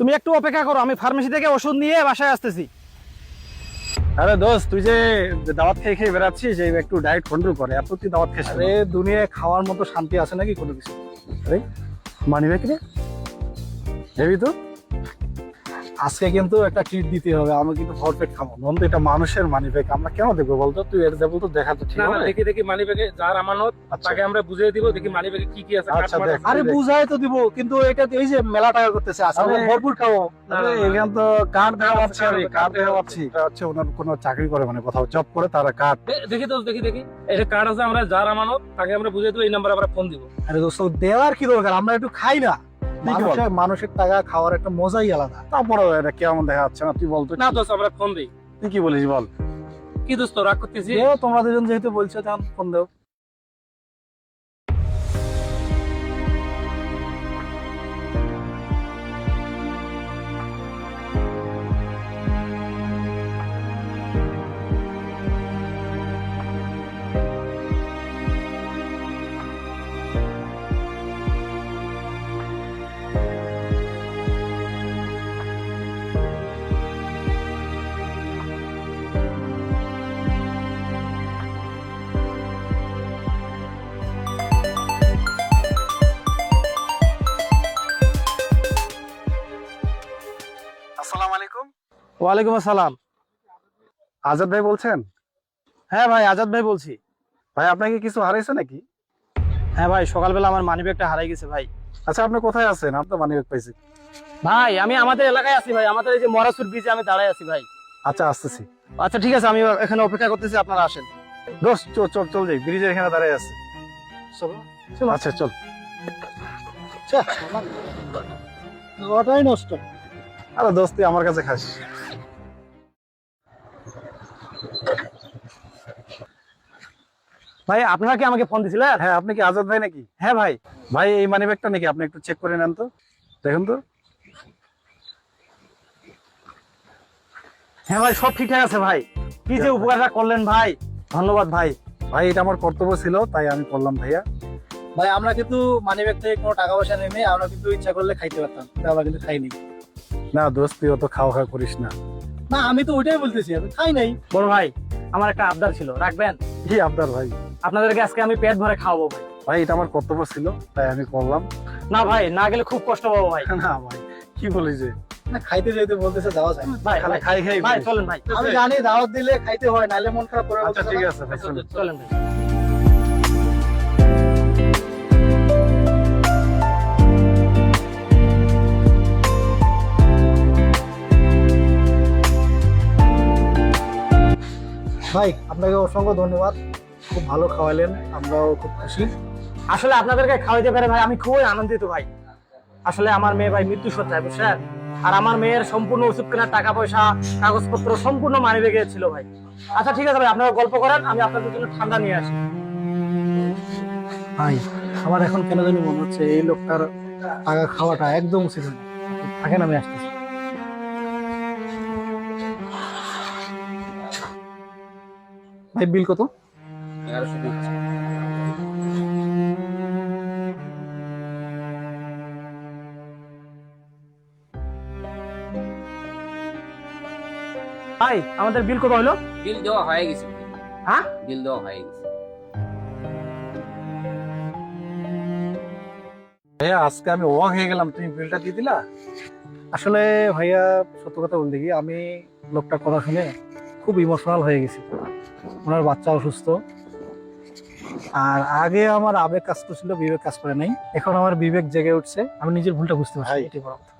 তুমি একটু অপেক্ষা করো, আমি ফার্মেসি থেকে ওষুধ নিয়ে বাসায় আসতেছি। আরে দোস্ত, তুই যে দাওয়াত খেয়ে খেয়ে বেড়াচ্ছিস, এই একটু ডায়েট কন্ট্রোল করে। এত তুই দাওয়াত খেয়ে, আরে দুনিয়ায় খাওয়ার মতো শান্তি আছে নাকি কোনো কিছু? আরে মানি ব্যাগ রে, হেবি তো। আজকে কিন্তু একটা ট্রিট দিতে হবে, আমি কিন্তু ভরপেট খাবো। বন্ধু, এটা মানুষের মানি ব্যাগ, আমরা কেন দেখবো বলতো? তুই এটা দেবো তো, দেখা তো ঠিক না না, হবে। দেখি দেখি মানি ব্যাগে যার আমানত তাকে আমরা বুঝিয়ে দিব, দেখি মানি ব্যাগে কি কি আছে। আচ্ছা, দেখ। আরে বুঝাই তো দিব, কিন্তু এটা এই যে মেলা টাকা করতেছে, আজকে আরে, ভরপুর খাবো। আরে এখান তো কার্ড দেওয়া পাচ্ছি, আমি কার্ড দেওয়া পাচ্ছি। এটা হচ্ছে ওনার কোনো চাকরি করে, মানে কোথাও জব করে, তারা কার্ড। দেখি তো, দেখি দেখি এটা কার্ড আছে, আমরা যার আমানত তাকে আমরা বুঝিয়ে দিব, এই নাম্বারে আমরা ফোন দিব। আরে দোস্ত, দেওয়ার কি দরকার, আমরা একটু খাই না? ঠিক বল। মানুষের টাকা খাওয়ার একটা মজাই আলাদা। তারপরে এটা কেমন দেখা যাচ্ছে না, তুই বলতো। না দোস্ত, আমরা ফোন দিই। তুই কি বলিস বল? কি দোস্ত, রাগ করতেছি? তোমরা দুজন যেহেতু বলছো, তখন ফোন দাও। আসসালামু আলাইকুম। ওয়ালাইকুম আসসালাম। আজাদ ভাই বলছেন? হ্যাঁ ভাই, আজাদ ভাই বলছি। ভাই, আপনাকে কিছু হারাইছে নাকি? হ্যাঁ ভাই, সকালবেলা আমার মানিব্যাগটা হারাই গেছে ভাই। আচ্ছা, আপনি কোথায় আছেন? আপনার মানি ব্যাগ পাইছি। ভাই আমি আমাদের এলাকায় আছি ভাই, আমাদের এই যে মরাসুর ব্রিজে আমি দাঁড়ায় আছি ভাই। আচ্ছা, আসতেছি। আচ্ছা ঠিক আছে, আমি এখানে অপেক্ষা করতেছি, আপনারা আসেন। দোস্ত, চল চল চল যাই, ব্রিজের এখানে দাঁড়ায় আছে। চলো। আচ্ছা চল। ওটাই নষ্ট। আরে দোস্ত, তুই আমার কাছে খাস। ভাই আপনারা কি আমাকে ফোন দিছিলেন? হ্যাঁ, আপনি কি আজাদ ভাই নাকি? হ্যাঁ ভাই। ভাই, এই মানি ব্যাগটা নাকি? আপনি একটু চেক করে নেন তো, দেখুন তো। হ্যাঁ ভাই, সব ঠিকঠাক আছে ভাই। কি যে উপকারটা করলেন ভাই, ধন্যবাদ ভাই। ভাই, এটা আমার কর্তব্য ছিল, তাই আমি করলাম ভাইয়া। ভাই আমরা কিন্তু মানিব্যাগ থেকে কোনো টাকা পয়সা নেই, আমরা কিন্তু ইচ্ছা করলে খাইতে পারতাম, কিন্তু আমরা কিন্তু খাইনি। না দোস্ত, তুই অত খাওয়া খাওয়া করিস না। না, আমি তো ওইটাই বলতেছি, আমি খাই নাই। বড় ভাই, আমার একটা আবদার ছিল, রাখবেন? কি আবদার ভাই? আপনাদেরকে আজকে আমি পেট ভরে খাওয়াবো ভাই। ভাই, এটা আমার কর্তব্য ছিল, তাই আমি করলাম। না ভাই, না গেলে খুব কষ্ট পাবো ভাই। না ভাই, কি বলিস যে? না, খাইতে যেতে বলতেছে, যাওয়া যায় ভাই, খালি খাই খাই ভাই, বলিস। চলেন ভাই। আমি জানি দাওয়াত দিলে খাইতে হয়, নাইলে মন খারাপ করে। আচ্ছা ঠিক আছে ভাই, চল। চলেন ভাই। ভাই আপনাকে অসংখ্য ধন্যবাদ, খুব ভালো খাওয়ালেন, আমরাও খুব খুশি। আসলে আপনাদেরকে খাওয়াইতে পেরে ভাই আমি খুবই আনন্দিত ভাই। আসলে আমার মেয়ে ভাই মৃত্যু সজ্জায়, বুঝছেন? আর আমার মেয়ের সম্পূর্ণ ওষুধ কেনার টাকা পয়সা, কাগজপত্র সম্পূর্ণ মানিব্যাগে ছিল ভাই। আচ্ছা ঠিক আছে ভাই, আপনারা গল্প করেন, আমি আপনাদের জন্য ঠান্ডা নিয়ে আসি। ভাই, আমার এখন কেন জানি মনে হচ্ছে এই লোকটার টাকা খাওয়াটা একদম উচিত না। থাকেন, আমি আসতেছি। ভাই, বিল কত? 1150। ভাই, আমাদের বিল কত হলো? বিল দেওয়া হয়ে গেছে। হ্যাঁ, বিল দেওয়া হয়ে গেছে। ভাইয়া, আজকে আমি অবাক হয়ে গেলাম, তুমি বিলটা দিয়ে দিলা। আসলে ভাইয়া সত্য কথা বলতে কি, আমি লোকটার কথা শুনে খুব ইমোশনাল হয়ে গেছি। ওনার বাচ্চা অসুস্থ, আর আগে আমার আবেগ কাজ করছিল, বিবেক কাজ করে নাই। এখন আমার বিবেক জেগে উঠছে, আমি নিজের ভুলটা বুঝতে পারছি, ভাই। এটাই বড় কথা।